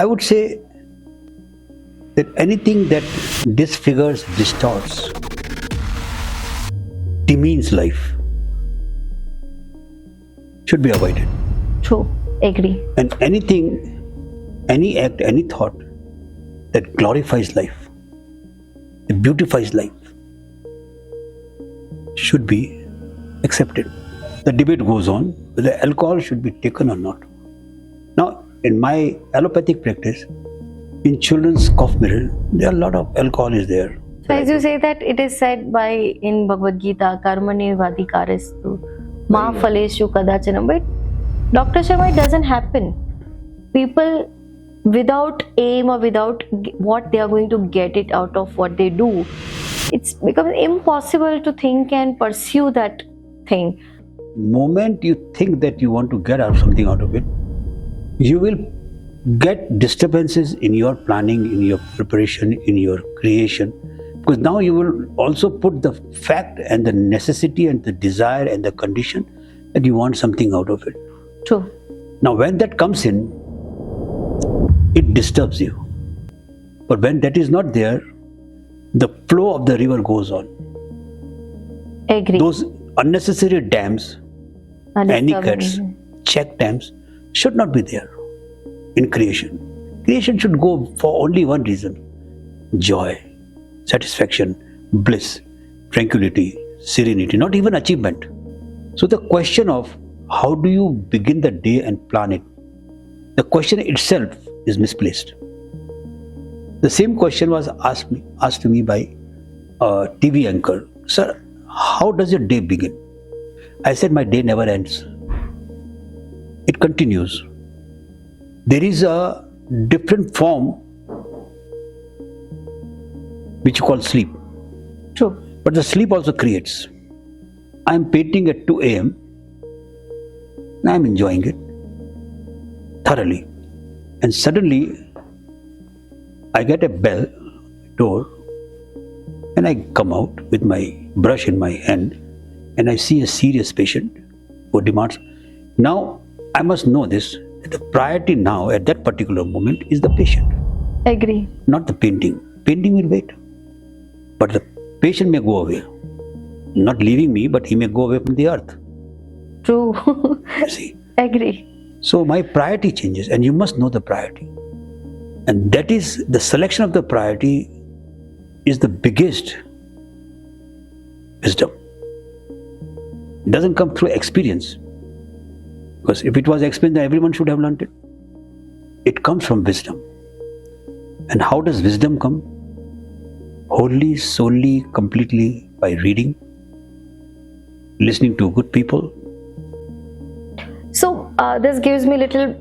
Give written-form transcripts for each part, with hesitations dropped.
I would say that anything that disfigures, distorts, demeans life should be avoided. True. Agree. And anything, any act, any thought that glorifies life, that beautifies life, should be accepted. The debate goes on whether alcohol should be taken or not. Now, in my allopathic practice, in children's cough mirror, there are a lot of alcohol is there. So as you say that it is said by in Bhagavad Gita, karmane vadikarastu, ma phaleshu kadachanam. But Dr. Sharma, it doesn't happen. People without aim or without what they are going to get it out of what they do, it's become impossible to think and pursue that thing. Moment you think that you want to get out something out of it, you will get disturbances in your planning, in your preparation, in your creation. Because now you will also put the fact and the necessity and the desire and the condition that you want something out of it. True. Now when that comes in, it disturbs you. But when that is not there, the flow of the river goes on. Agree. Those unnecessary dams, anicuts, check dams should not be there in creation. Creation should go for only one reason: joy, satisfaction, bliss, tranquility, serenity, not even achievement. So the question of how do you begin the day and plan it, the question itself is misplaced. The same question was asked to me by a TV anchor. Sir, how does your day begin? I said, my day never ends. It continues. There is a different form which you call sleep. True. But the sleep also creates. I am painting at 2 a.m. and I am enjoying it thoroughly. And suddenly I get a bell, door, and I come out with my brush in my hand and I see a serious patient who demands. Now, I must know this, that the priority now at that particular moment is the patient. Agree. Not the painting. Painting will wait. But the patient may go away. Not leaving me, but he may go away from the earth. True. See? Agree. So my priority changes, and you must know the priority. And that is, the selection of the priority is the biggest wisdom. It doesn't come through experience. Because if it was experience, then everyone should have learned it. It comes from wisdom. And how does wisdom come? Wholly, solely, completely by reading, listening to good people. So this gives me little,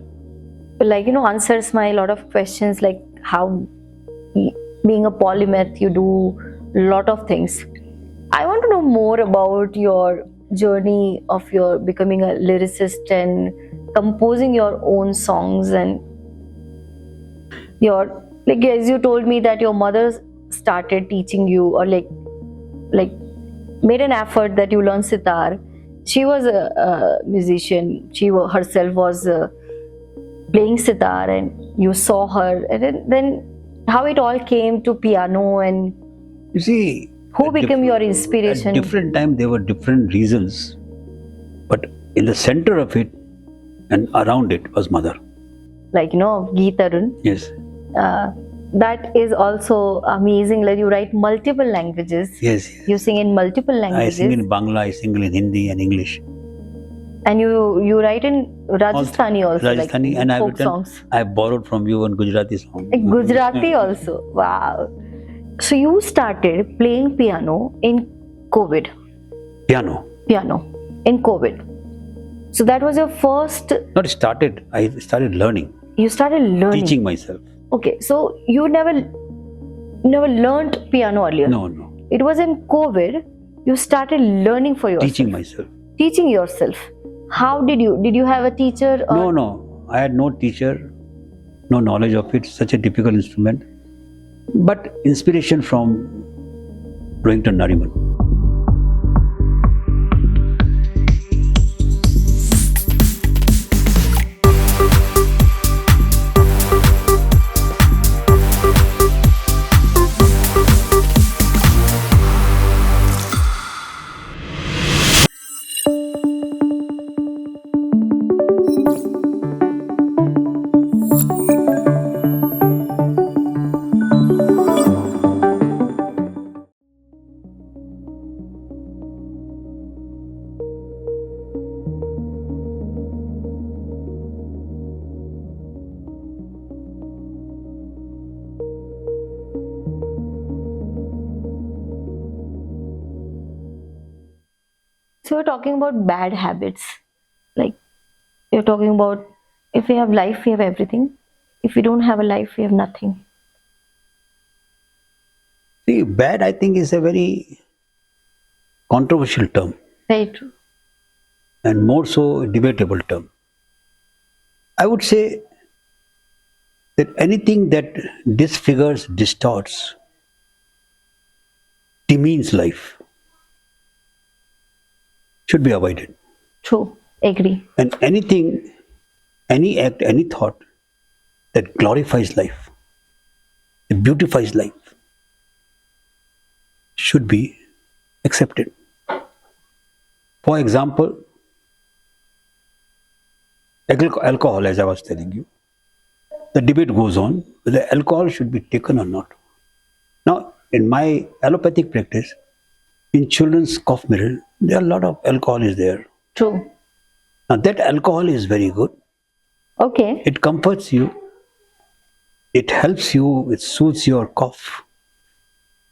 answers my lot of questions, like how being a polymath, you do a lot of things. I want to know more about your journey of your becoming a lyricist and composing your own songs, and your, like as you told me that your mother started teaching you, or like made an effort that you learn sitar. She was a musician. She herself was playing sitar, and you saw her. And then how it all came to piano, and You see, who became your inspiration? At different times there were different reasons, but in the center of it and around it was mother. Like Geet Arun. Yes. That is also amazing. Like you write multiple languages. Yes. You sing in multiple languages. I sing in Bangla, I sing in Hindi and English. And you write in Rajasthani also. Rajasthani, like and folk songs. I borrowed from you one Gujarati song. Like Gujarati also. Wow. So you started playing piano in COVID. Piano In COVID. So that was your first. Not started. I started learning. You started learning. Teaching myself. Okay, so you never learned piano earlier. No. It was in COVID. You started learning for yourself. Teaching myself. Teaching yourself. How did you have a teacher? Or? No. I had no teacher, no knowledge of it. Such a difficult instrument. But inspiration from Rohington Nariman. So you're talking about bad habits. Like you're talking about if we have life, we have everything. If we don't have a life, we have nothing. See, bad, I think, is a very controversial term Very true. and more so a debatable term. I would say that anything that disfigures, distorts, demeans life should be avoided. True. Agree. And anything, any act, any thought that glorifies life, that beautifies life, should be accepted. For example, alcohol, as I was telling you, the debate goes on whether alcohol should be taken or not. Now, in my allopathic practice, in children's cough mirror, there are a lot of alcohol is there. True. Now, that alcohol is very good. Okay. It comforts you. It helps you. It soothes your cough,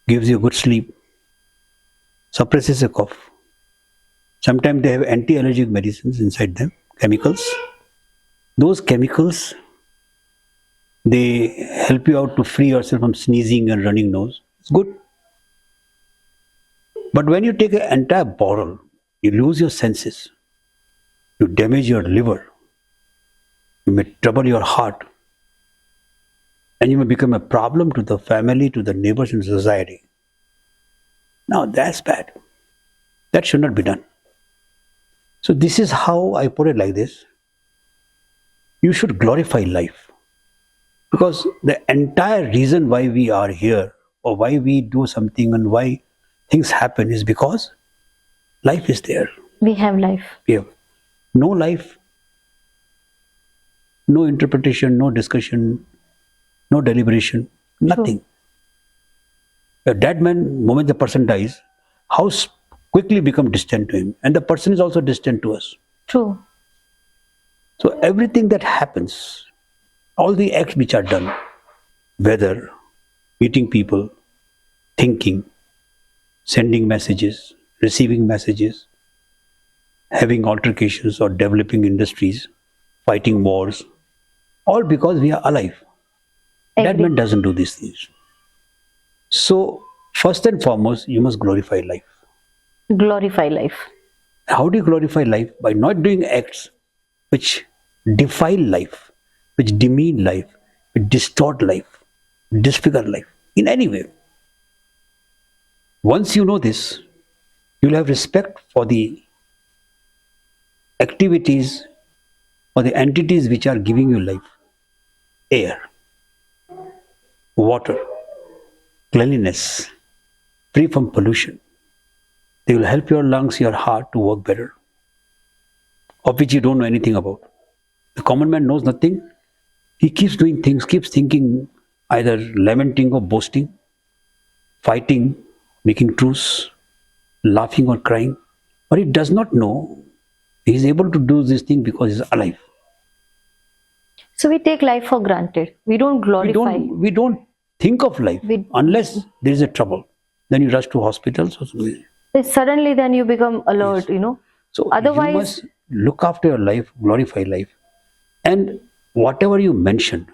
gives you good sleep, suppresses a cough. Sometimes they have anti-allergic medicines inside them, chemicals. Those chemicals, they help you out to free yourself from sneezing and running nose. It's good. But when you take an entire bottle, you lose your senses. You damage your liver. You may trouble your heart. And you may become a problem to the family, to the neighbors and society. Now that's bad. That should not be done. So this is how I put it like this. You should glorify life. Because the entire reason why we are here or why we do something and why things happen is because life is there. We have life. We have no life, no interpretation, no discussion, no deliberation, nothing. A dead man, moment the person dies, how quickly become distant to him. And the person is also distant to us. True. So everything that happens, all the acts which are done, whether meeting people, thinking, sending messages, receiving messages, having altercations or developing industries, fighting wars, all because we are alive. That man doesn't do these things. So, first and foremost, you must glorify life. Glorify life. How do you glorify life? By not doing acts which defile life, which demean life, which distort life, disfigure life in any way. Once you know this, you'll have respect for the activities or the entities which are giving you life. Air, water, cleanliness, free from pollution. They will help your lungs, your heart to work better, of which you don't know anything about. The common man knows nothing. He keeps doing things, keeps thinking, either lamenting or boasting, fighting, making truce, laughing or crying. But he does not know he is able to do this thing because he is alive. So we take life for granted. We don't glorify. We don't think of life unless there is a trouble. Then you rush to hospitals or something. Suddenly then you become alert, Yes. So Otherwise, you must look after your life, glorify life. And whatever you mentioned,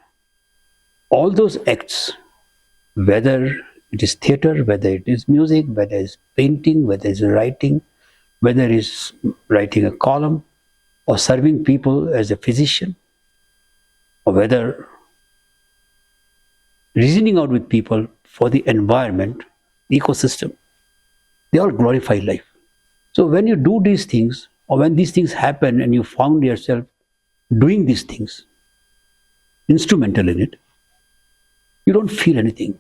all those acts, whether it is theatre, whether it is music, whether it is painting, whether it is writing, whether it is writing a column or serving people as a physician, or whether reasoning out with people for the environment, ecosystem, they all glorify life. So when you do these things, or when these things happen and you found yourself doing these things, instrumental in it, you don't feel anything.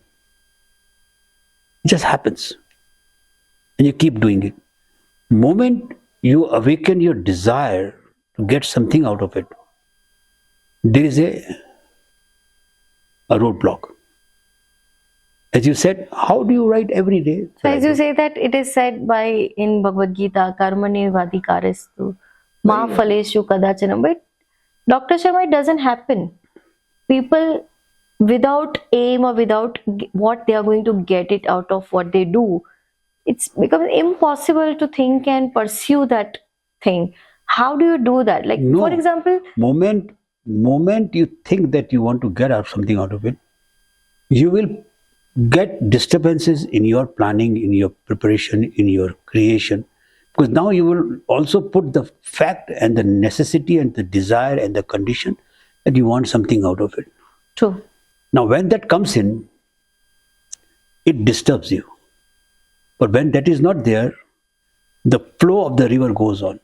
It just happens. And you keep doing it. The moment you awaken your desire to get something out of it, there is a roadblock. As you said, how do you write every day? So as you say that it is said by in Bhagavad Gita, karmane vadikarastu, ma phaleshu kadachanam. But Dr. Sharma, it doesn't happen. People without aim or without what they are going to get it out of what they do, it's become impossible to think and pursue that thing. How do you do that? Like, No. for example, Moment you think that you want to get out something out of it, you will get disturbances in your planning, in your preparation, in your creation. Because now you will also put the fact and the necessity and the desire and the condition that you want something out of it. true, Now, when that comes in, it disturbs you. But when that is not there, the flow of the river goes on.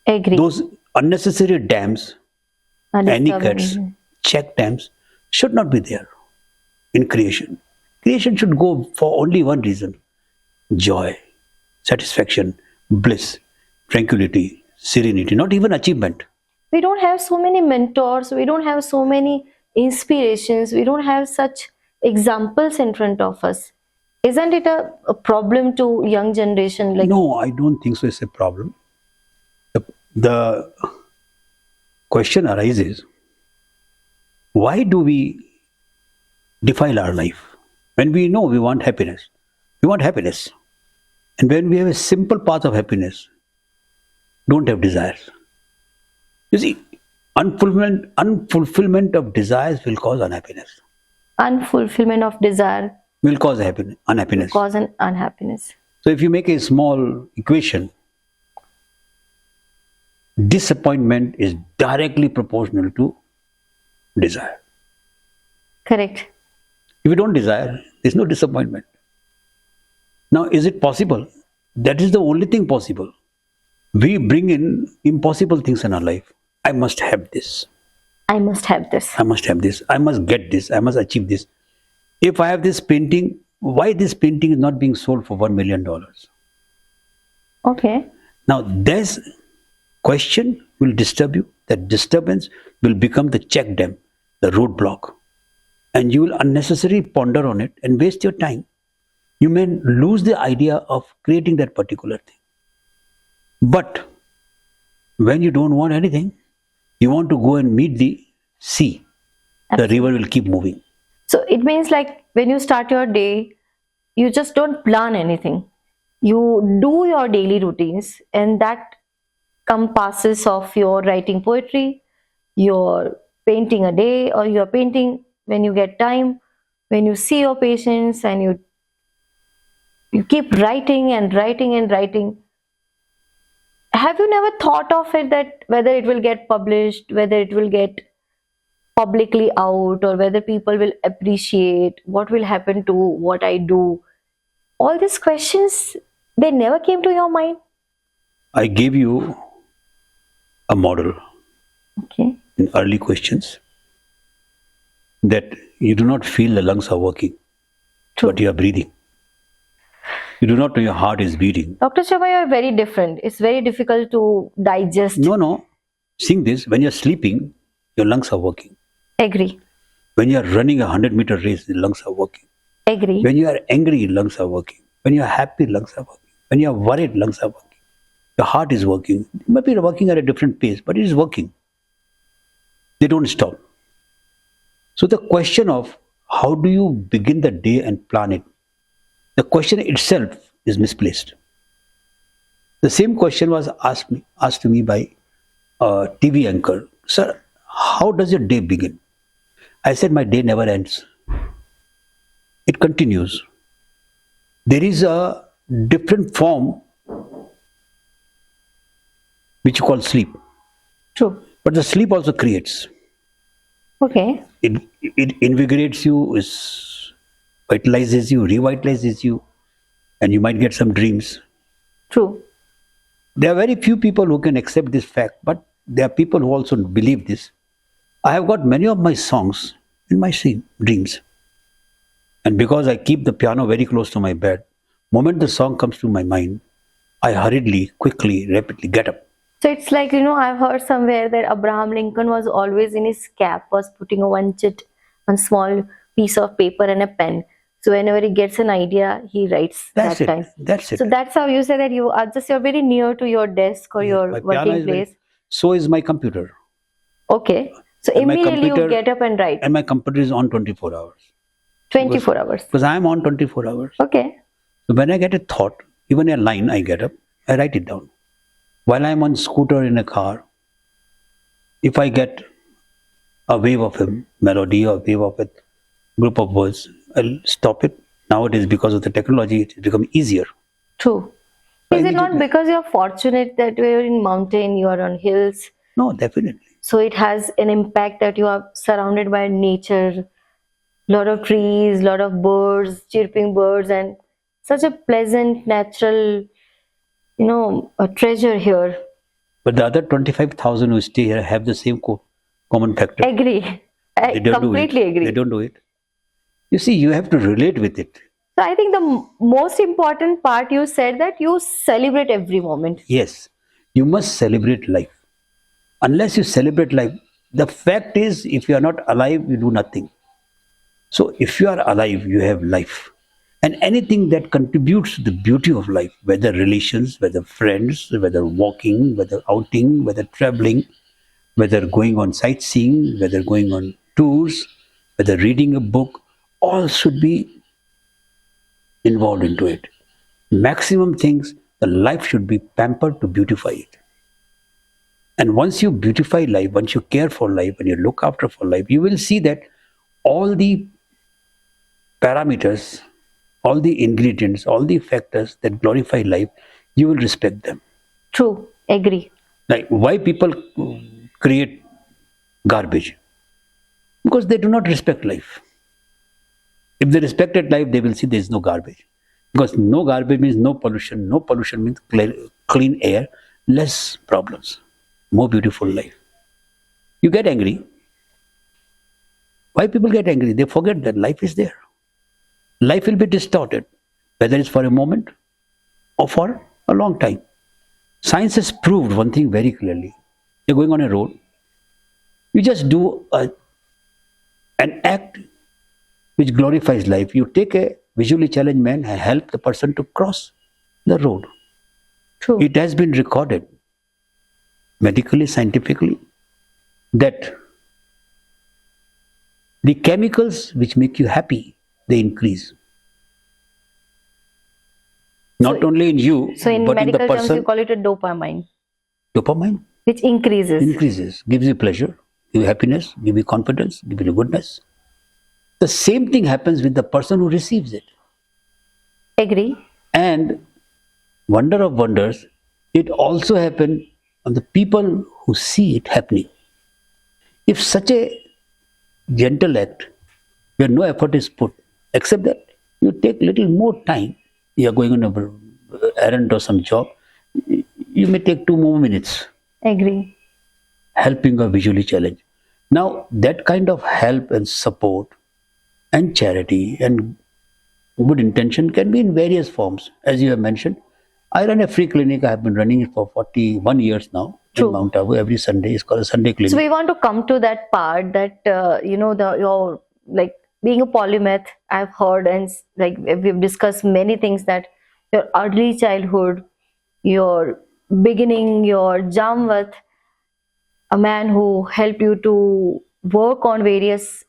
agree. Those unnecessary dams, anicuts, check dams should not be there in creation. Creation should go for only one reason: joy, satisfaction, bliss, tranquility, serenity, not even achievement. We don't have so many mentors, we don't have so many inspirations, we don't have such examples in front of us. Isn't it a problem to young generation? Like, No, I don't think so. It's a problem. The question arises, why do we defile our life? When we know we want happiness, we want happiness. And when we have a simple path of happiness, don't have desires. You see, unfulfillment of desires will cause unhappiness. unfulfillment of desire Will cause unhappiness. cause an unhappiness. So if you make a small equation, disappointment is directly proportional to desire. Correct. If you don't desire, there's no disappointment. Now, is it possible? That is the only thing possible. We bring in impossible things in our life. I must have this. I must have this. I must have this. I must get this. I must achieve this. If I have this painting, why this painting is not being sold for $1 million? Okay. Now, this question will disturb you. That disturbance will become the check dam, the roadblock. And you will unnecessarily ponder on it and waste your time. You may lose the idea of creating that particular thing. But when you don't want anything, you want to go and meet the sea. The river will keep moving. So it means like when you start your day, you just don't plan anything. You do your daily routines, and that compasses of your writing poetry, your painting a day, or your painting when you get time, when you see your patients, and you keep writing and writing and writing. Have you never thought of it that whether it will get published, whether it will get publicly out, or whether people will appreciate, what will happen to what I do? All these questions, they never came to your mind? I gave you a model Okay. in early questions that you do not feel the lungs are working, True. but you are breathing. You do not know your heart is beating. Dr. Sharma, you are very different. It's very difficult to digest. No. Seeing this, when you're sleeping, your lungs are working. Agree. When you're running a 100-meter race, the lungs are working. Agree. When you are angry, lungs are working. When you are happy, lungs are working. When you are worried, lungs are working. Your heart is working. It might be working at a different pace, but it is working. They don't stop. So the question of how do you begin the day and plan it, the question itself is misplaced. The same question was asked to me by a TV anchor. Sir, how does your day begin? I said, my day never ends. It continues. There is a different form which you call sleep. True. But the sleep also creates. Okay. It invigorates you, vitalizes you, revitalizes you, and you might get some dreams. True. There are very few people who can accept this fact, but there are people who also believe this. I have got many of my songs in my dreams. And because I keep the piano very close to my bed, moment the song comes to my mind, I hurriedly, quickly, rapidly get up. So it's like, I've heard somewhere that Abraham Lincoln was always in his cap, was putting one small piece of paper and a pen. So whenever he gets an idea, he writes That's that it. time. That's it. So that's how you say that you're very near to your desk or your My piano working is place. so is my computer. Okay. So And my immediately you computer- get up and write. And my computer is on 24 hours. 24 hours. Because I am on 24 hours. Okay. So when I get a thought, even a line, I get up, I write it down. While I'm on scooter in a car, if I get a wave of a melody or wave of a group of words, I'll stop it. Nowadays, because of the technology, it's become easier. True. Is it not because you're fortunate that you're in mountain, you are on hills? No, definitely. So it has an impact that you are surrounded by nature, lot of trees, lot of birds, chirping birds, and such a pleasant, natural, a treasure here. But the other 25,000 who stay here have the same common factor. Agree. I completely agree. They don't do it. You see, you have to relate with it. So I think the most important part you said that you celebrate every moment. Yes, you must celebrate life. Unless you celebrate life, the fact is, if you are not alive, you do nothing. So if you are alive, you have life. And anything that contributes to the beauty of life, whether relations, whether friends, whether walking, whether outing, whether traveling, whether going on sightseeing, whether going on tours, whether reading a book, all should be involved into it. Maximum things, the life should be pampered to beautify it. And once you beautify life, once you care for life, and you look after for life, you will see that all the parameters, all the ingredients, all the factors that glorify life, you will respect them. True, agree. Like why people create garbage? Because they do not respect life. If they respected life, they will see there is no garbage. Because no garbage means no pollution. No pollution means clean air, less problems, more beautiful life. You get angry. Why people get angry? They forget that life is there. Life will be distorted, whether it's for a moment or for a long time. Science has proved one thing very clearly. You're going on a road. You just do an act which glorifies life. You take a visually challenged man and help the person to cross the road. True. It has been recorded medically, scientifically, that the chemicals which make you happy, they increase. Not only in you, so in but in the medical terms, person. you call it a dopamine. Dopamine? Which increases. Increases, gives you pleasure, gives you happiness, gives you confidence, gives you goodness. The same thing happens with the person who receives it. Agree. And wonder of wonders, it also happens on the people who see it happening. If such a gentle act, where no effort is put, except that you take little more time, you are going on an errand or some job, you may take 2 more minutes. Agree. Helping a visually challenged. Now, that kind of help and support and charity and good intention can be in various forms. As you have mentioned, I run a free clinic. I have been running it for 41 years now. True. In Mount Abu. Every Sunday is called a Sunday clinic. So we want to come to that part that your like being a polymath. I've heard and like we've discussed many things that your early childhood, your beginning, your jam with a man who helped you to work on various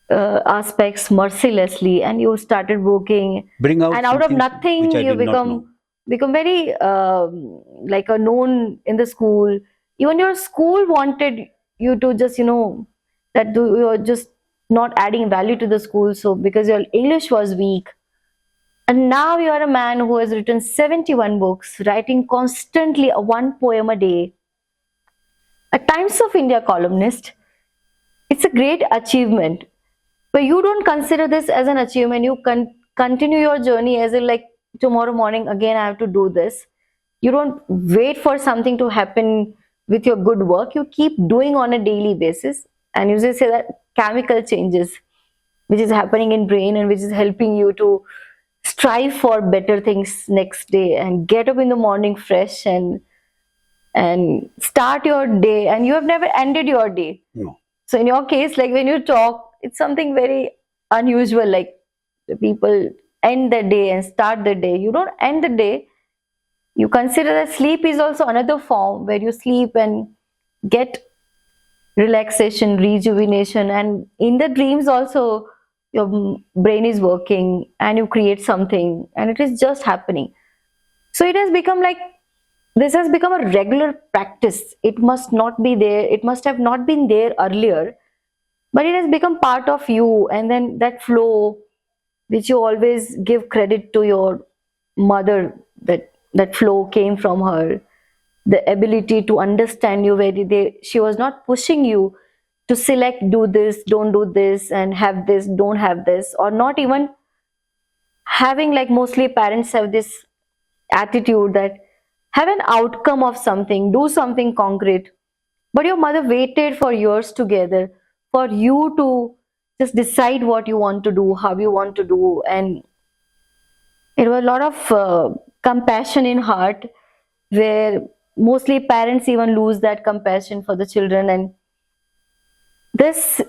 aspects mercilessly, and you started working. Bring out and out of nothing you become very like a known in the school. Even your school wanted you to just that you're just not adding value to the school, so because your English was weak. And now you are a man who has written 71 books, writing constantly a 1 poem a day, a Times of India columnist. It's a great achievement, but you don't consider this as an achievement. You continue your journey as in like tomorrow morning again I have to do this. You don't wait for something to happen with your good work. You keep doing on a daily basis, and you just say that chemical changes which is happening in brain and which is helping you to strive for better things next day and get up in the morning fresh and start your day, and you have never ended your day. No. So in your case, like when you talk, it's something very unusual, like the people end the day and start the day. You don't end the day. You consider that sleep is also another form where you sleep and get relaxation, rejuvenation, and in the dreams also your brain is working and you create something and it is just happening. So it has become like, this has become a regular practice. It must not be there, it must have not been there earlier, but it has become part of you. And then that flow, which you always give credit to your mother, that flow came from her, the ability to understand you, where she was not pushing you to select, do this, don't do this, and have this, don't have this, or not even having, like mostly parents have this attitude that have an outcome of something, do something concrete. But your mother waited for years together for you to just decide what you want to do, how you want to do. And it was a lot of compassion in heart, where mostly parents even lose that compassion for the children. And this,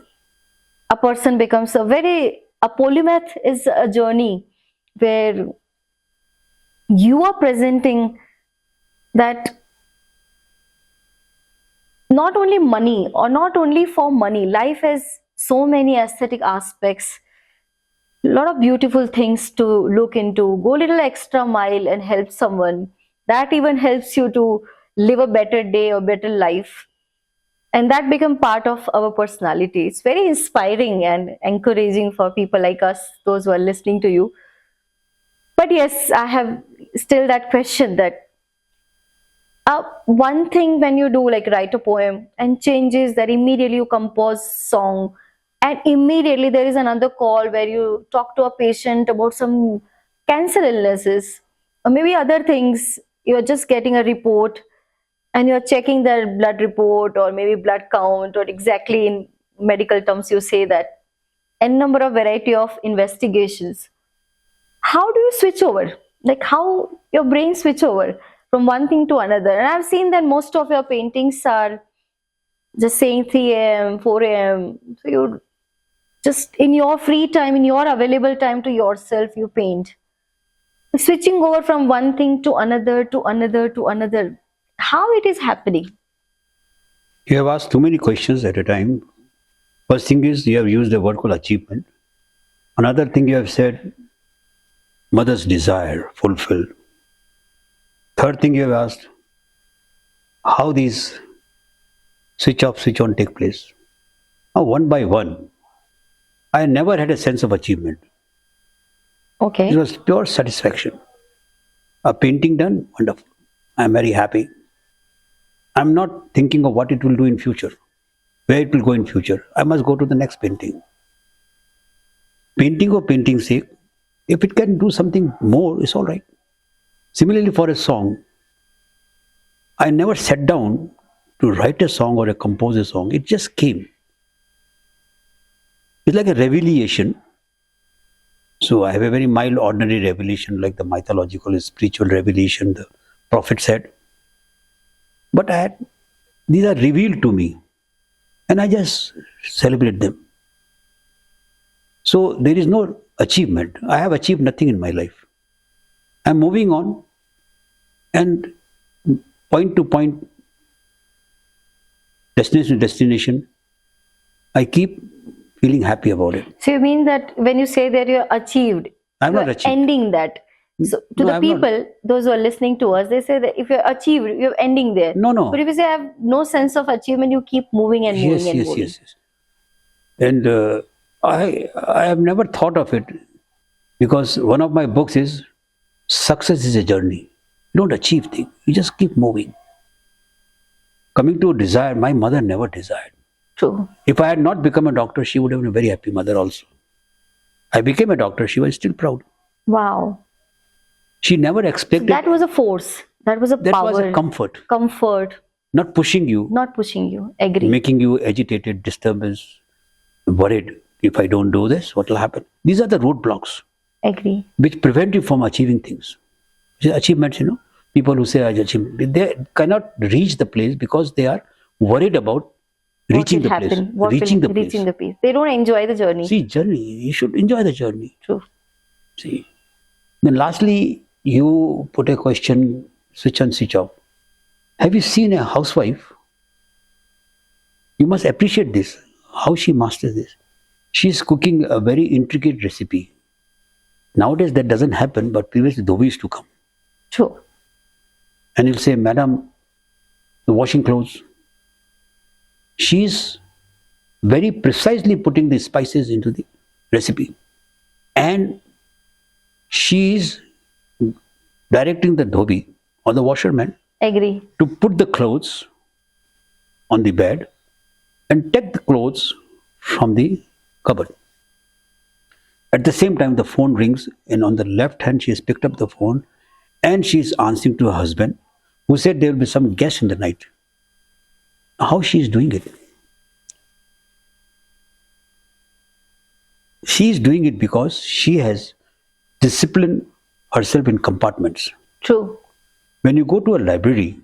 a person becomes a polymath is a journey where you are presenting that not only money, or not only for money, life has so many aesthetic aspects, a lot of beautiful things to look into. Go a little extra mile and help someone. That even helps you to live a better day or better life. And that become part of our personality. It's very inspiring and encouraging for people like us, those who are listening to you. But yes, I have still that question that one thing when you do, like write a poem and changes that, immediately you compose song, and immediately there is another call where you talk to a patient about some cancer illnesses or maybe other things. You're just getting a report and you're checking their blood report or maybe blood count, or exactly in medical terms you say that, n number of variety of investigations. How do you switch over? Like how your brain switch over from one thing to another? And I've seen that most of your paintings are just saying 3 a.m., 4 a.m. So you just, in your free time, in your available time to yourself, you paint. Switching over from one thing to another, to another, to another. How it is happening? You have asked too many questions at a time. First thing is, you have used a word called achievement. Another thing you have said, mother's desire fulfilled. Third thing you have asked, how these switch off, switch on take place. Now, one by one, I never had a sense of achievement. Okay. It was pure satisfaction. A painting done, wonderful. I am very happy. I am not thinking of what it will do in future, where it will go in future. I must go to the next painting. Painting for painting's sake, if it can do something more, it's all right. Similarly, for a song, I never sat down to write a song or compose a song. It just came. It's like a revelation. So I have a very mild, ordinary revelation, like the mythological, spiritual revelation the prophet said. But these are revealed to me, and I just celebrate them. So there is no achievement. I have achieved nothing in my life. I'm moving on, and point to point, destination to destination, I keep feeling happy about it. So you mean that when you say that you're achieved, I'm you're not achieved. ending that. So to No, the I'm people, those who are listening to us, they say that if you're achieved, you're ending there. No. But if you say I have no sense of achievement, you keep moving and moving and moving. Yes. And I have never thought of it, because one of my books is success is a journey. You don't achieve things. You just keep moving. Coming to desire, my mother never desired. True. If I had not become a doctor, she would have been a very happy mother also. I became a doctor, she was still proud. Wow. She never expected. That was a force. That was a that power. was a comfort. Comfort. Not pushing you. Not pushing you. Agree. Making you agitated, disturbance, worried. If I don't do this, what will happen? These are the roadblocks. Agree. Which prevent you from achieving things. Achievements, people who say I achieve, they cannot reach the place because they are worried about reaching the place. Reaching the place. They don't enjoy the journey. See, journey. You should enjoy the journey. True. See. Then lastly, you put a question, switch on, switch off. Have you seen a housewife? You must appreciate this, how she masters this. She's cooking a very intricate recipe. Nowadays that doesn't happen, but previously dhobi used to come. True. And he'll say, Madam, the washing clothes. She's very precisely putting the spices into the recipe. And she's directing the dhobi or the washerman Agree. to put the clothes on the bed and take the clothes from the cupboard. At the same time, the phone rings, and on the left hand, she has picked up the phone and she's answering to her husband, who said there will be some guest in the night. How she is doing it? She is doing it because she has disciplined herself in compartments. True. When you go to a library,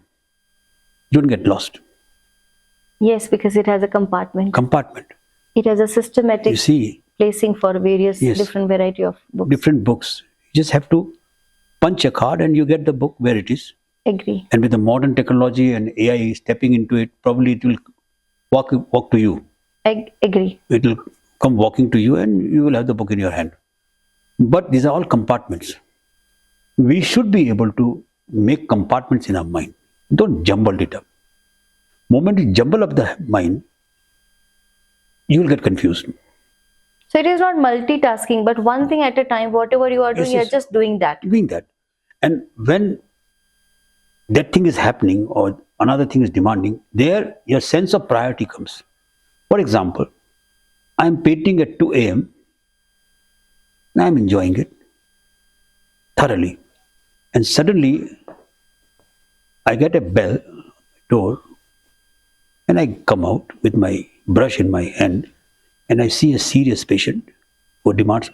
you don't get lost. Yes, because it has a compartment. It has a You systematic see, placing for various Yes. different variety of books. different books. You just have to punch a card and you get the book where it is. Agree. And with the modern technology and AI stepping into it, probably it will walk to you. Agree. It will come walking to you and you will have the book in your hand. But these are all compartments. We should be able to make compartments in our mind. Don't jumble it up. Moment you jumble up the mind, you will get confused. So it is not multitasking, but one thing at a time. Whatever you are doing, Yes, you are yes. just doing that. Doing that. And when that thing is happening or another thing is demanding, there your sense of priority comes. For example, I am painting at 2 a.m. and I am enjoying it thoroughly. And suddenly I get a bell at my door and I come out with my brush in my hand and I see a serious patient who demands.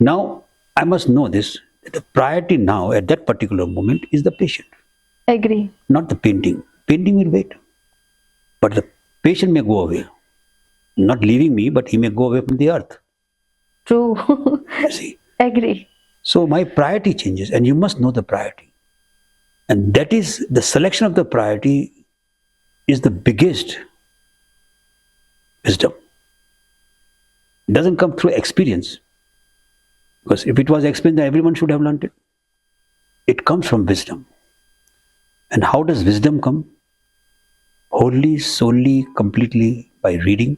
Now I must know this, that the priority now at that particular moment is the patient, Agree. not the painting. Painting will wait. But the patient may go away. Not leaving me, but he may go away from the earth. True. You see. Agree. So my priority changes, and you must know the priority. And that is the selection of the priority is the biggest wisdom. It doesn't come through experience. Because if it was experience, then everyone should have learned it. It comes from wisdom. And how does wisdom come? Wholly, solely, completely by reading,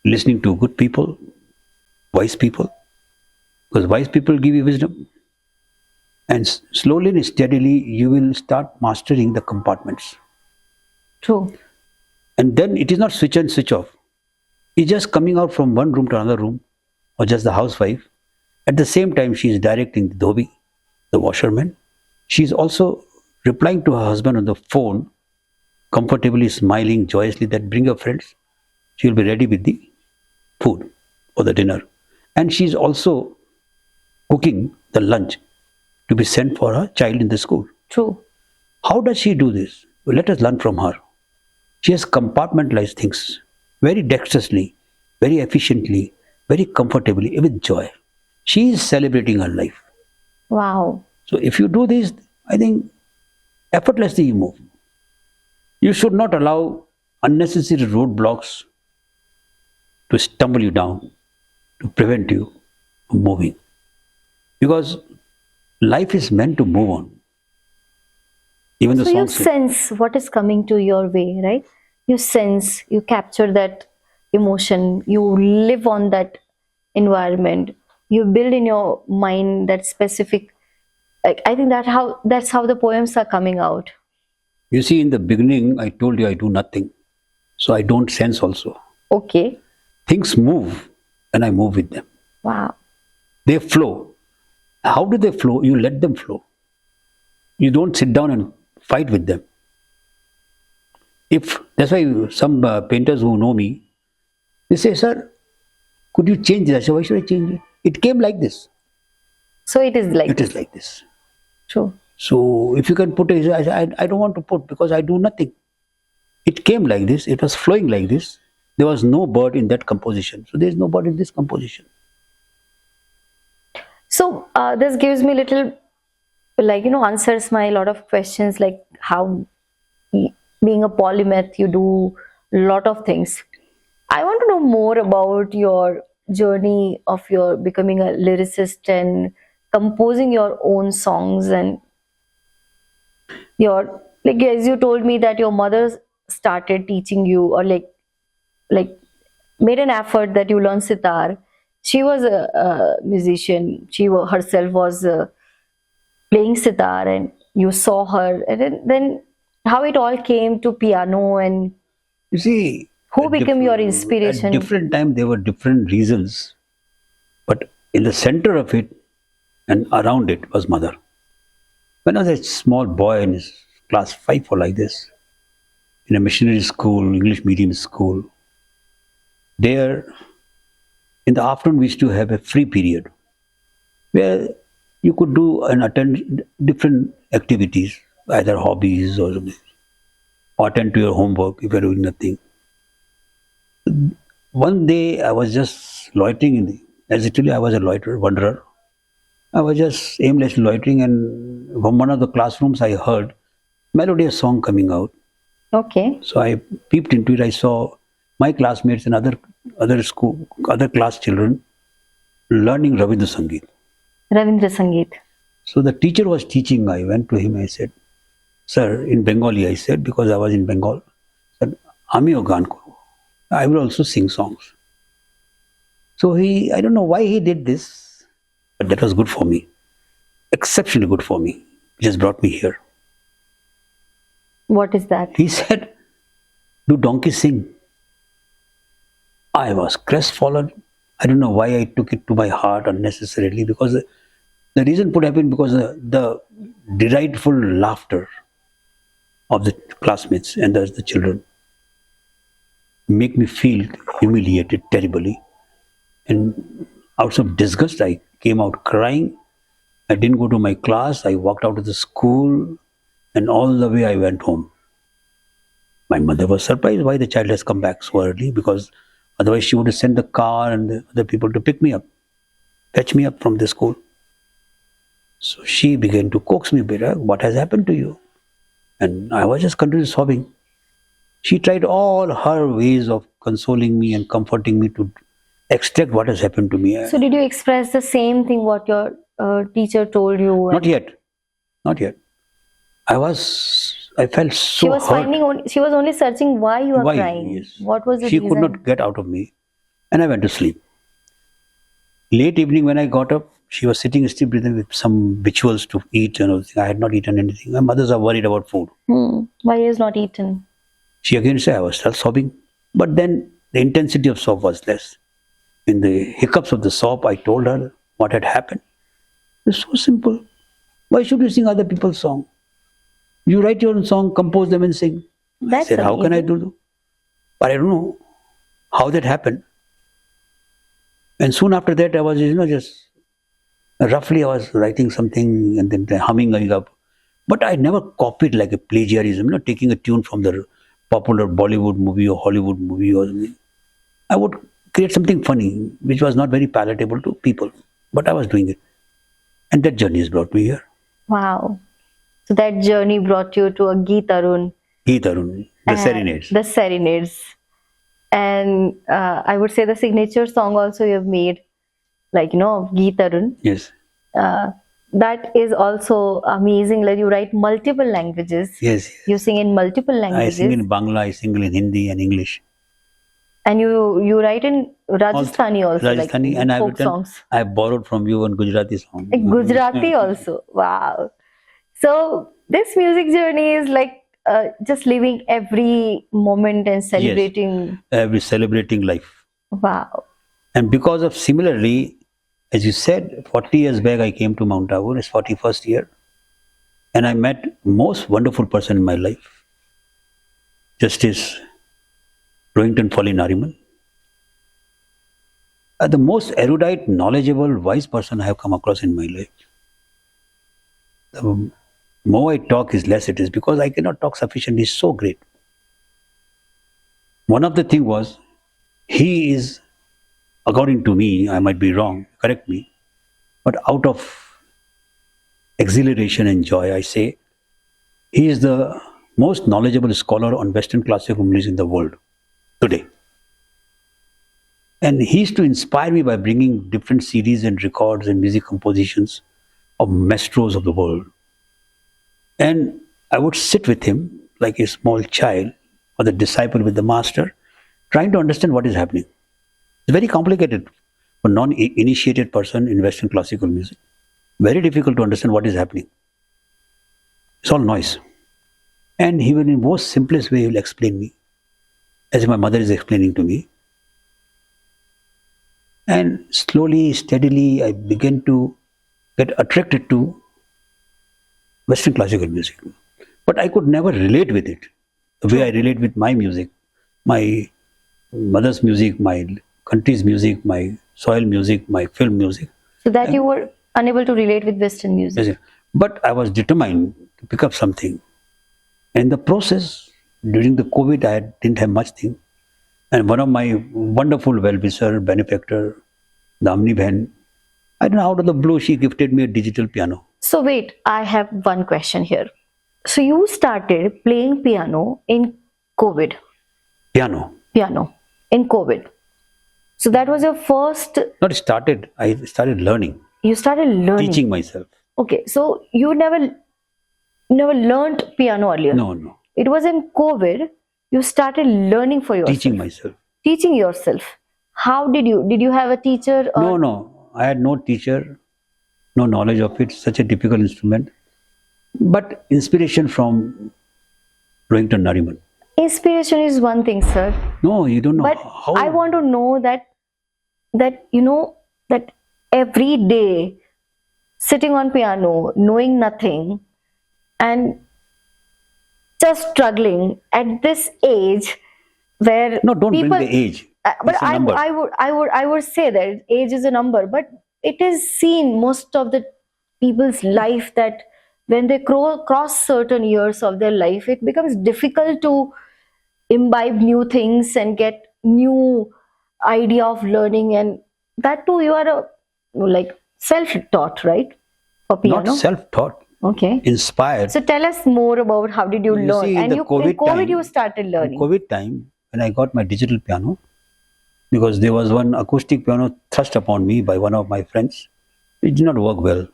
listening to good people, wise people. Because wise people give you wisdom. And slowly and steadily, you will start mastering the compartments. True. And then it is not switch on, switch off. It's just coming out from one room to another room, or just the housewife. At the same time, she is directing the dhobi, the washerman. She is also replying to her husband on the phone, comfortably smiling joyously that bring her friends. She will be ready with the food or the dinner. And she is also cooking the lunch to be sent for her child in the school. True. How does she do this? Well, let us learn from her. She has compartmentalized things very dexterously, very efficiently, very comfortably, with joy. She is celebrating her life. Wow. So if you do this, I think effortlessly you move. You should not allow unnecessary roadblocks to stumble you down, to prevent you from moving. Because life is meant to move on. Even the So you song says, sense what is coming to your way, right? You sense, you capture that emotion, you live on that environment, you build in your mind that specific. Like, I think that's how the poems are coming out. you see, in the beginning, I told you I do nothing. So I don't sense also. Okay. Things move and I move with them. Wow. They flow. How do they flow? You let them flow. You don't sit down and fight with them. That's why some painters who know me, they say, sir, could you change this? I say, why should I change it? It came like this. So it is like It is like this. true. So if you can put it, I don't want to put because I do nothing. It came like this. It was flowing like this. There was no bird in that composition. So there is no bird in this composition. So this gives me little, answers my lot of questions, like how being a polymath, you do lot of things. I want to know more about your journey of your becoming a lyricist and composing your own songs, and your, like, as you told me that your mother started teaching you, or like made an effort that you learn sitar. She was a musician. Herself was playing sitar, and you saw her, and then how it all came to piano, and You see, who became your at inspiration? different time there were different reasons, but in the center of it and around it was mother. When I was a small boy in class 5 or like this, in a missionary school, English medium school, there in the afternoon we used to have a free period where you could do and attend different activities, either hobbies or something, or attend to your homework if you're doing nothing. One day I was just loitering as literally I was a loiterer, wanderer. I was just aimlessly loitering, and from one of the classrooms I heard melodious song coming out. Okay. So I peeped into it. I saw my classmates and other class children learning Ravindra Sangeet. Ravindra Sangeet. So the teacher was teaching. I went to him. I said, "Sir," in Bengali, I said, because I was in Bengal, said, "Amiyo gaan koro. I will also sing songs." So I don't know why he did this, but that was good for me, exceptionally good for me. It just brought me here. What is that? He said, "Do donkeys sing?" I was crestfallen. I don't know why I took it to my heart unnecessarily, because the reason could have been because the delightful laughter of the classmates and the children make me feel humiliated terribly. And out of disgust, I came out crying. I didn't go to my class. I walked out of the school, and all the way I went home. My mother was surprised why the child has come back so early, because otherwise she would have sent the car and the other people to pick me up, fetch me up from the school. So she began to coax me, "Beta, what has happened to you?" And I was just continually sobbing. She tried all her ways of consoling me and comforting me to extract what has happened to me. So did you express the same thing what your teacher told you? Not yet. Not yet. I felt so She was hurt. she was only searching why you are Why? crying. Yes. What was the She reason? could not get out of me. And I went to sleep. Late evening when I got up, she was sitting still with some victuals to eat and everything. I had not eaten anything. My mothers are worried about food. Why he has not eaten? She again said I was still sobbing. But then the intensity of sob was less. In the hiccups of the sob, I told her what had happened. It's so simple. Why should you sing other people's song? You write your own song, compose them and sing. That's I said, how can I amazing. do that? But I don't know how that happened. And soon after that, I was, just roughly I was writing something and then humming it up. But I never copied like a plagiarism, taking a tune from the popular Bollywood movie or Hollywood movie or something. I would create something funny, which was not very palatable to people. But I was doing it. And that journey has brought me here. Wow. So that journey brought you to a Geet Arun. Geet Arun, the serenades. The serenades. And I would say the signature song also you have made, like, of Geet Arun. Yes. That is also amazing. Like, you write multiple languages. Yes. You sing in multiple languages. I sing in Bangla, I sing in Hindi and English. And you write in Rajasthani also, Rajasthani, like and folk songs. I borrowed from you one Gujarati song. Like Gujarati also. Wow. So this music journey is like just living every moment and celebrating. Yes, celebrating life. Wow. And because of similarly, as you said, 40 years back I came to Mount Abu, it's 41st year. And I met most wonderful person in my life. Justice Rohington Foley Nariman. The most erudite, knowledgeable, wise person I have come across in my life. The more I talk is less it is, because I cannot talk sufficiently. He's so great. One of the things was, he is, according to me, I might be wrong, correct me, but out of exhilaration and joy, I say, he is the most knowledgeable scholar on Western classical music in the world today. And he used to inspire me by bringing different CDs and records and music compositions of maestros of the world. And I would sit with him like a small child or the disciple with the master, trying to understand what is happening. It's very complicated for non-initiated person in Western classical music. Very difficult to understand what is happening. It's all noise. And he will, in the most simplest way, he will explain me, as my mother is explaining to me. And slowly, steadily, I began to get attracted to Western classical music. But I could never relate with it the way I relate with my music, my mother's music, my country's music, my soil music, my film music. So that you were unable to relate with Western music. Yes, but I was determined to pick up something. And the process, during the COVID, I didn't have much thing. And one of my wonderful well-wisher, benefactor, Damni Bhen, I don't know, out of the blue, she gifted me a digital piano. So wait, I have one question here. So you started playing piano in COVID. Piano In COVID. So that was your first... Not started, I started learning. You started learning. Teaching myself. Okay, so you never learned piano earlier. No. It was in COVID, you started learning for yourself. Teaching myself. Teaching yourself. How did you have a teacher? Or... No. I had no teacher, no knowledge of it, such a difficult instrument. But inspiration from Rohington Nariman. Inspiration is one thing, sir. No, you don't know but how. I want to know that every day sitting on piano, knowing nothing, and just struggling at this age where No, don't people, bring the age. But It's a number. I would say that age is a number, but it is seen most of the people's life that when they cross certain years of their life, it becomes difficult to imbibe new things and get new idea of learning, and that too you are self-taught, right? For piano. Not self-taught. Okay. Inspired. So tell us more about how did you learn? See, And in in COVID time, you started learning. COVID time, when I got my digital piano, because there was one acoustic piano thrust upon me by one of my friends, it did not work well.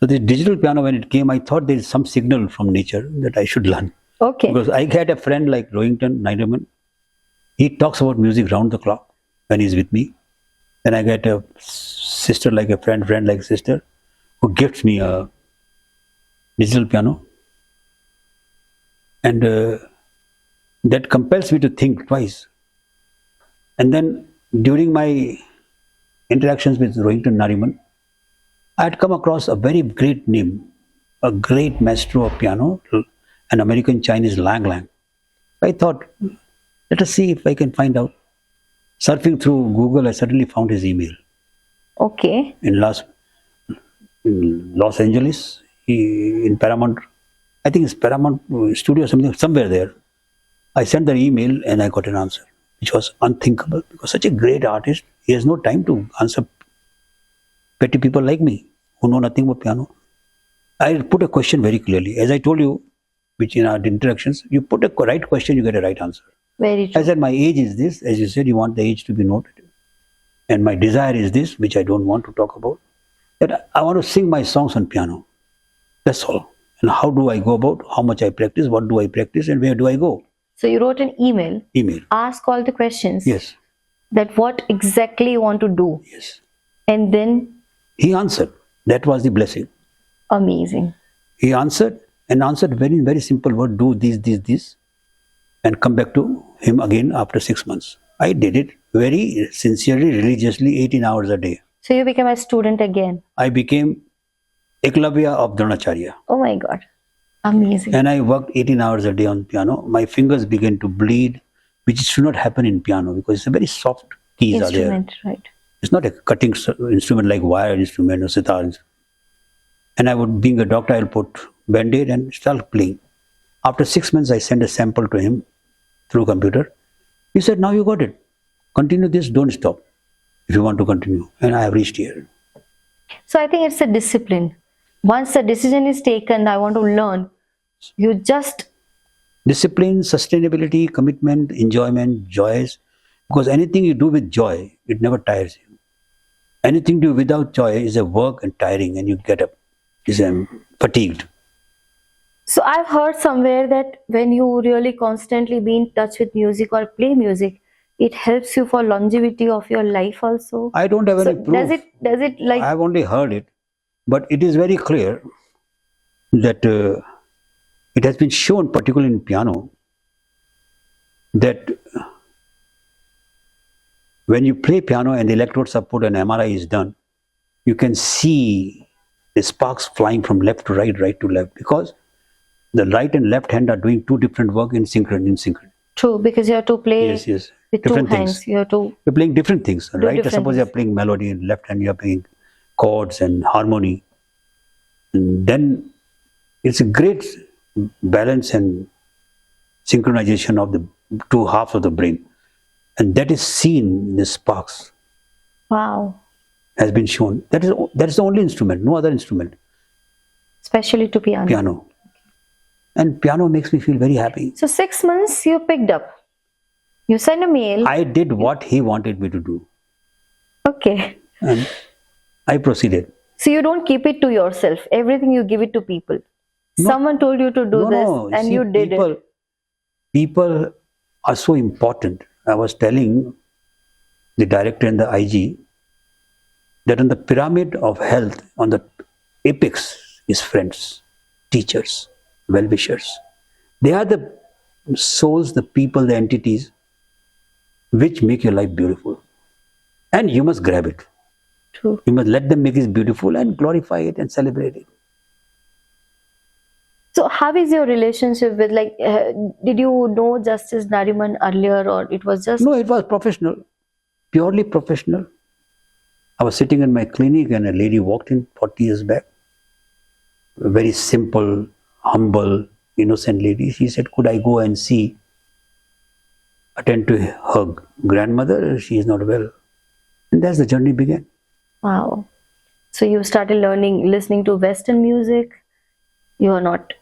So this digital piano, when it came, I thought there is some signal from nature that I should learn. Okay. Because I had a friend like Rohington Nariman. He talks about music round the clock when he's with me. Then I get a sister like a friend like a sister, who gifts me a digital piano. And that compels me to think twice. And then during my interactions with Rohington Nariman, I had come across a very great name, a great maestro of piano, an American Chinese Lang Lang. I thought, let us see if I can find out. Surfing through Google, I suddenly found his email. Okay. In Los Angeles, in Paramount, I think it's Paramount Studio or something, somewhere there. I sent the email and I got an answer, which was unthinkable, because such a great artist, he has no time to answer petty people like me who know nothing about piano. I put a question very clearly. As I told you, which in our interactions, you put a right question, you get a right answer. Very true. I said, my age is this. As you said, you want the age to be noted. And my desire is this, which I don't want to talk about. That I want to sing my songs on piano. That's all. And how do I go about? How much I practice? What do I practice? And where do I go? So you wrote an email. Ask all the questions. Yes. That what exactly you want to do. Yes. And then? He answered. That was the blessing. Amazing. He answered very, very simple word, do this, and come back to him again after 6 months. I did it very sincerely, religiously, 18 hours a day. So you became a student again? I became Eklavya of Dronacharya. Oh my God. Amazing. And I worked 18 hours a day on piano. My fingers began to bleed, which should not happen in piano because it's a very soft keys instrument, are there. Right. It's not a cutting instrument like wire instrument or sitar. And I would, being a doctor, I'll put band-aid and start playing. After 6 months, I sent a sample to him through computer. He said, now you got it. Continue this, don't stop if you want to continue. And I have reached here. So I think it's a discipline. Once the decision is taken, I want to learn, you just... Discipline, sustainability, commitment, enjoyment, joys. Because anything you do with joy, it never tires you. Anything you do without joy is a work and tiring, and you get up, is fatigued. So I've heard somewhere that when you really constantly be in touch with music or play music, it helps you for longevity of your life also. I don't have any proof. Does it like I have only heard it, but it is very clear that it has been shown, particularly in piano, that when you play piano and the electrodes are put and MRI is done, you can see the sparks flying from left to right, right to left, because the right and left hand are doing two different work in synchron. True, because you have to play Yes, yes. with Different two hands. things. You have to You're playing different things, right? different Suppose you're things. playing melody, in left hand you're playing chords and harmony. And then it's a great balance and synchronization of the two halves of the brain. And that is seen in the sparks, Wow. has been shown. That is the only instrument, no other instrument, Especially to piano. piano. And piano makes me feel very happy. So 6 months you picked up. You sent a mail. I did what he wanted me to do. Okay. And I proceeded. So you don't keep it to yourself. Everything you give it to people. No. Someone told you to do this and See, you did it. People are so important. I was telling the director and the IG that on the pyramid of health, on the apex is friends, teachers, well-wishers. They are the souls, the people, the entities which make your life beautiful. And you must grab it. True. You must let them make it beautiful and glorify it and celebrate it. So how is your relationship with did you know Justice Nariman earlier or it was just... No, it was professional, purely professional. I was sitting in my clinic and a lady walked in 40 years back. A very simple, humble, innocent lady. She said, could I go and attend to her grandmother? She is not well. And that's the journey began. Wow. So you started listening to Western music. You are not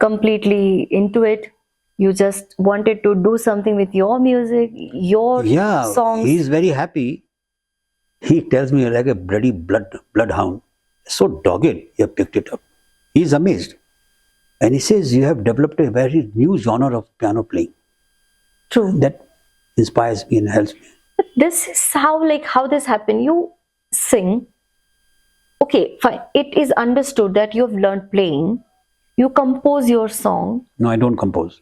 completely into it. You just wanted to do something with your music, your songs. He is very happy. He tells me, like a bloody bloodhound, so dogged, you have picked it up. He is amazed. And he says, you have developed a very new genre of piano playing. True. That inspires me and helps me. But this is how this happened. You sing. Okay, fine. It is understood that you have learned playing. You compose your song. No, I don't compose.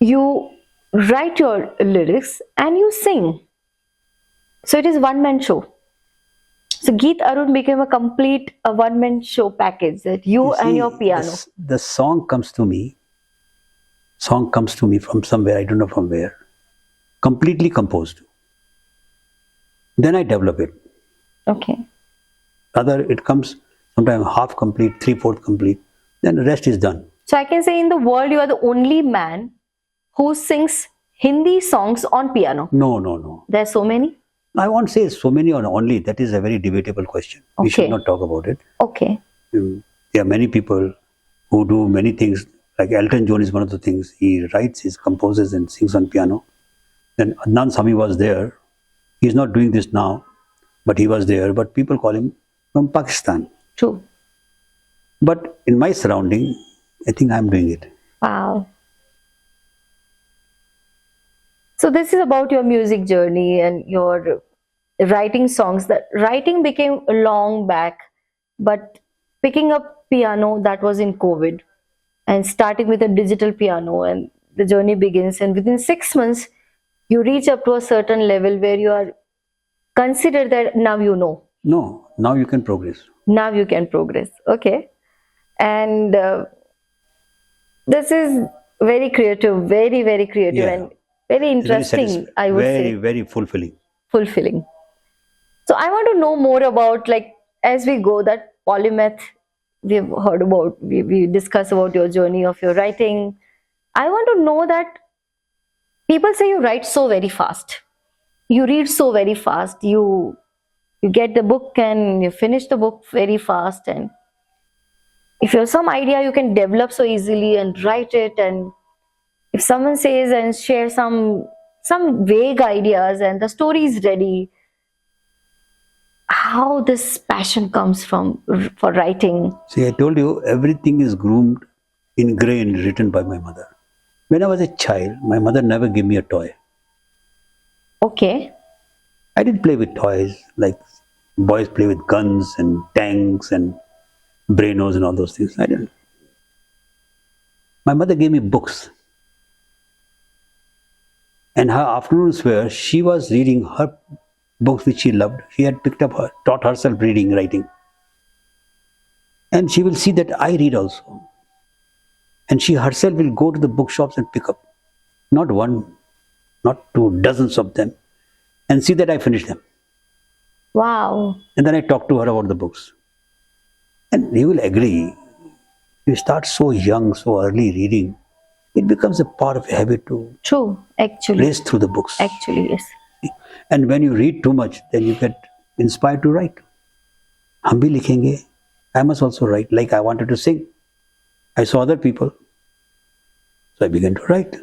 You write your lyrics and you sing. So it is one-man show. So Geet Arun became a complete one-man show package, that you and your piano. The song comes to me from somewhere, I don't know from where, completely composed. Then I develop it. Okay. Rather, it comes sometimes half complete, 3/4 complete, then the rest is done. So I can say in the world, you are the only man who sings Hindi songs on piano. No. There are so many? I won't say so many or only. That is a very debatable question. Okay. We should not talk about it. Okay. There are many people who do many things. Like Elton John is one of the things. He writes, he composes and sings on piano. Then Adnan Sami was there. He's not doing this now, but he was there. But people call him from Pakistan. True. But in my surrounding, I think I'm doing it. Wow. So this is about your music journey and your writing songs. That writing became long back, but picking up piano, that was in COVID, and starting with a digital piano, and the journey begins. And within 6 months, you reach up to a certain level where you are considered that now you know. No, now you can progress. Now you can progress. Okay. And this is very creative, very, very creative, and very interesting, I would say. Very, very fulfilling. Fulfilling. So I want to know more about, as we go, that Polymath we've heard about, we discuss about your journey of your writing. I want to know that people say you write so very fast. You read so very fast. You get the book and you finish the book very fast. And if you have some idea, you can develop so easily and write it. And if someone says and share some some vague ideas and the story is ready. How this passion comes from for writing? See, I told you, everything is groomed, ingrained, written by my mother. When I was a child, my mother never gave me a toy. Okay. I didn't play with toys like boys play with guns and tanks and brainos and all those things. I didn't. My mother gave me books. And her afternoons were, she was reading her books which she loved. She had picked up taught herself reading, writing. And she will see that I read also. And she herself will go to the bookshops and pick up, not one, not two, dozens of them, and see that I finish them. Wow. And then I talk to her about the books. And you will agree, you start so young, so early reading, it becomes a part of a habit to True, actually. race through the books. Actually, yes. And when you read too much, then you get inspired to write. Hum bhi likhenge. I must also write. Like I wanted to sing. I saw other people. So I began to write.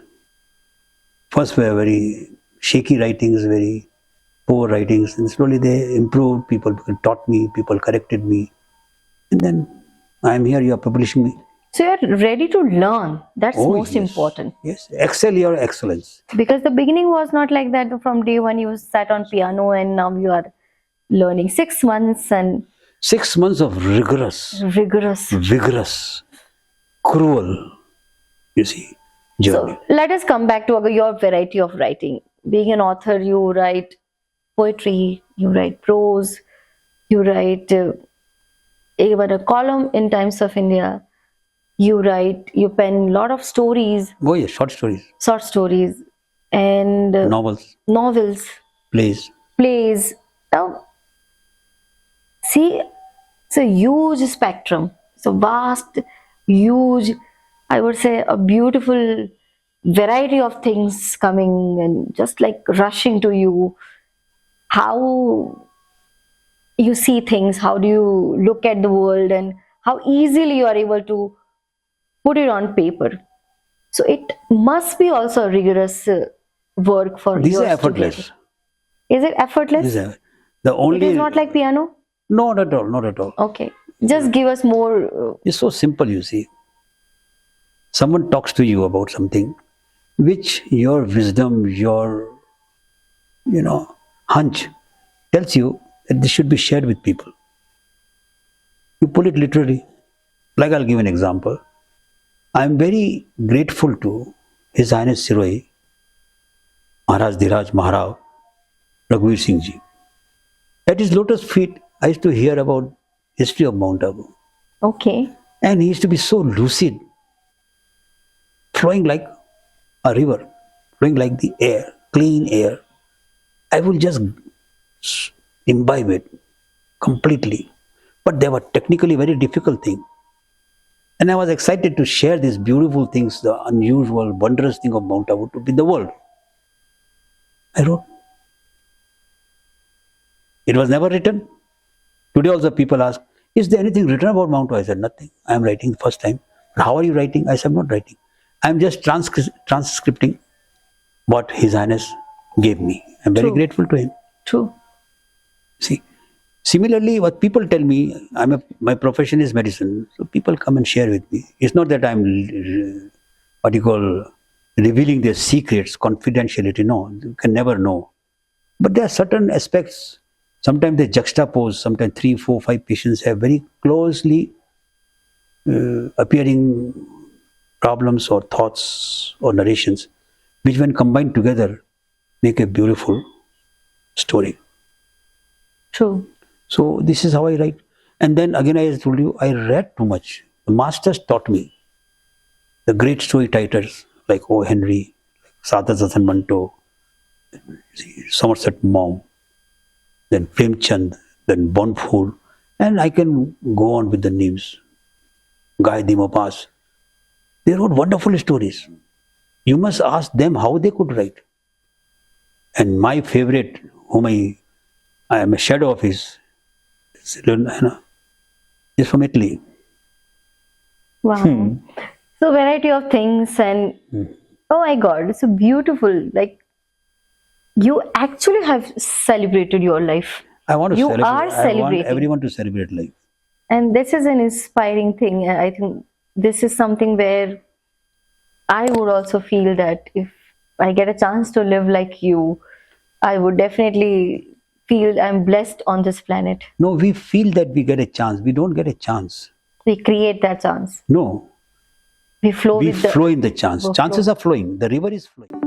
First were very shaky writings, very poor writings. And slowly they improved. People taught me. People corrected me. And then I am here. You are publishing me. So you're ready to learn. That's most yes. important. Yes. Excel your excellence. Because the beginning was not like that. From day one you sat on piano and now you are learning 6 months and 6 months of rigorous, vigorous, cruel, you see, journey. So let us come back to your variety of writing. Being an author, you write poetry, you write prose, you write even a column in Times of India. You pen a lot of stories. Oh yes, short stories. Short stories and novels, plays. Now, see, it's a huge spectrum. It's a vast, huge, I would say, a beautiful variety of things coming and just like rushing to you. How you see things, how do you look at the world, and how easily you are able to put it on paper. So it must be also a rigorous work for These are effortless. Is it effortless? It is not like piano? No, not at all, not at all. Okay. Just give us more. It's so simple, you see. Someone talks to you about something which your wisdom, your, hunch tells you that this should be shared with people. You pull it literally. Like I'll give an example. I'm very grateful to His Highness Siroi, Maharaj Dhiraj Maharaj, Raghuveer Singh Ji. At his lotus feet, I used to hear about history of Mount Abu. Okay. And he used to be so lucid, flowing like a river, flowing like the air, clean air. I will just imbibe it completely. But they were technically very difficult thing. And I was excited to share these beautiful things, the unusual, wondrous thing of Mount Abu with the world. I wrote. It was never written. Today also people ask, is there anything written about Mount Abu? I said, nothing. I am writing the first time. But how are you writing? I said, I'm not writing. I am just transcripting what His Highness gave me. I'm very grateful to him. True. See, similarly, what people tell me, my profession is medicine. So people come and share with me. It's not that I'm, revealing their secrets, confidentiality. No, you can never know. But there are certain aspects. Sometimes they juxtapose. Sometimes 3, 4, 5 patients have very closely appearing problems or thoughts or narrations, which when combined together make a beautiful story. True. So this is how I write. And then again, I told you, I read too much. The masters taught me. The great storytellers like O. Henry, like Sadhguru Manto, Somerset Maugham, then Premchand, then Bonfool, and I can go on with the names. Guy de Maupassant. They wrote wonderful stories. You must ask them how they could write. And my favorite, whom I am a shadow of his, is from Italy. Wow. So variety of things and oh my God, it's so beautiful. Like You actually have celebrated your life. I want to You celebrate. are I want celebrating. everyone to celebrate life. And this is an inspiring thing. I think this is something where I would also feel that if I get a chance to live like you, I would definitely feel I'm blessed on this planet. No, we feel that we get a chance. We don't get a chance. We create that chance. No, We flow we with the flow in the chance. flow. Chances are flowing. The river is flowing.